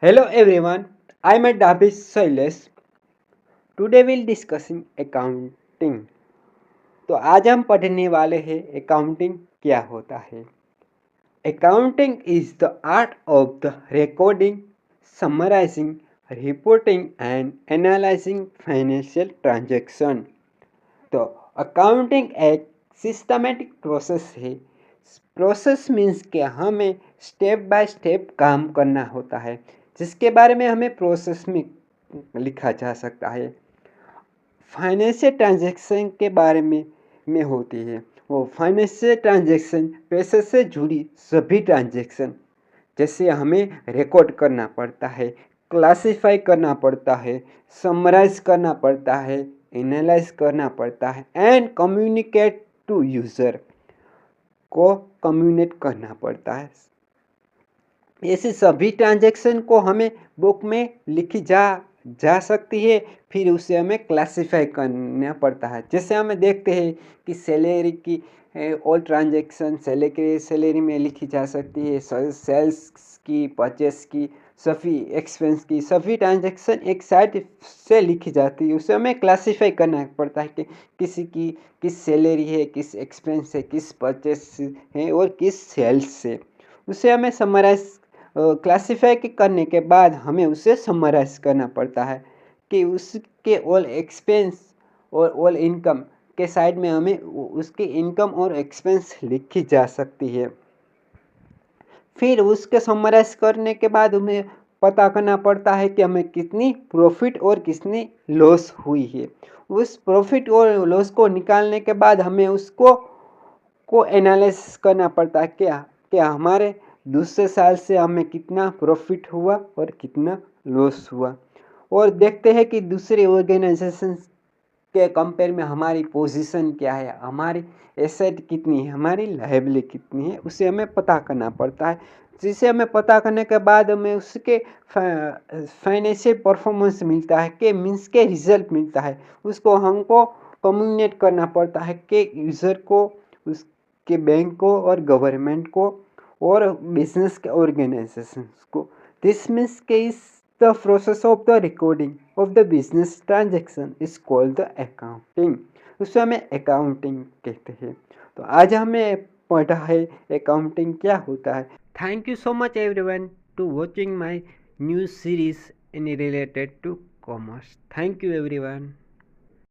Hello everyone, I'm at Dabis Silas. Today we'll discussing accounting. तो आज हम पढ़ने वाले हैं अकाउंटिंग क्या होता है। Accounting is the art of the recording, summarising, reporting and analysing financial transaction. तो अकाउंटिंग एक सिस्टमेटिक प्रोसेस है। प्रोसेस मीन्स कि हमें स्टेप बाय स्टेप काम करना होता है, जिसके बारे में हमें प्रोसेस में लिखा जा सकता है। फाइनेंशियल ट्रांजैक्शन के बारे में होती है। वो फाइनेंशियल ट्रांजैक्शन पैसे से जुड़ी सभी ट्रांजैक्शन, जैसे हमें रिकॉर्ड करना पड़ता है, क्लासिफाई करना पड़ता है, समराइज करना पड़ता है, एनालाइज करना पड़ता है एंड कम्युनिकेट टू यूज़र को कम्युनिकेट करना पड़ता है। ऐसे सभी ट्रांजैक्शन को हमें बुक में लिखी जा सकती है। फिर उसे हमें क्लासिफाई करना पड़ता है। जैसे हमें देखते हैं कि सैलरी की ऑल ट्रांजैक्शन सैलरी में लिखी जा सकती है, सेल्स की, परचेस की, सभी एक्सपेंस की, सभी ट्रांजैक्शन एक साइड से लिखी जाती है। उसे हमें क्लासिफाई करना पड़ता है कि किसी की किस सैलरी है, किस एक्सपेंस है, किस परचेस है और किस सेल्स है। उसे हमें समराइज क्लासिफाई करने के बाद हमें उसे समराइज करना पड़ता है कि उसके ऑल एक्सपेंस और ऑल इनकम के साइड में हमें उसकी इनकम और एक्सपेंस लिखी जा सकती है। फिर उसके समराइज करने के बाद हमें पता करना पड़ता है कि हमें कितनी प्रॉफिट और कितनी लॉस हुई है। उस प्रॉफिट और लॉस को निकालने के बाद हमें उसको एनालिसिस करना पड़ता है क्या हमारे दूसरे साल से हमें कितना प्रॉफिट हुआ और कितना लॉस हुआ। और देखते हैं कि दूसरे ऑर्गेनाइजेशन के कंपेयर में हमारी पोजीशन क्या है, हमारी एसेट कितनी है, हमारी लायबिलिटी कितनी है, उसे हमें पता करना पड़ता है। जिसे हमें पता करने के बाद हमें उसके फाइनेंशियल परफॉर्मेंस मिलता है कि मीन्स के रिजल्ट मिलता है। उसको हमको कम्युनिकेट करना पड़ता है कि यूज़र को, उसके बैंक को और गवर्नमेंट को और बिजनेस के ऑर्गेनाइजेशन को। दिस मीन्स के इस the process of the recording of the business transaction is called the accounting. उसे हमें अकाउंटिंग कहते हैं। तो आज हमें पढ़ा है अकाउंटिंग क्या होता है। Thank you so much everyone to watching my new series in related to commerce. Thank you everyone.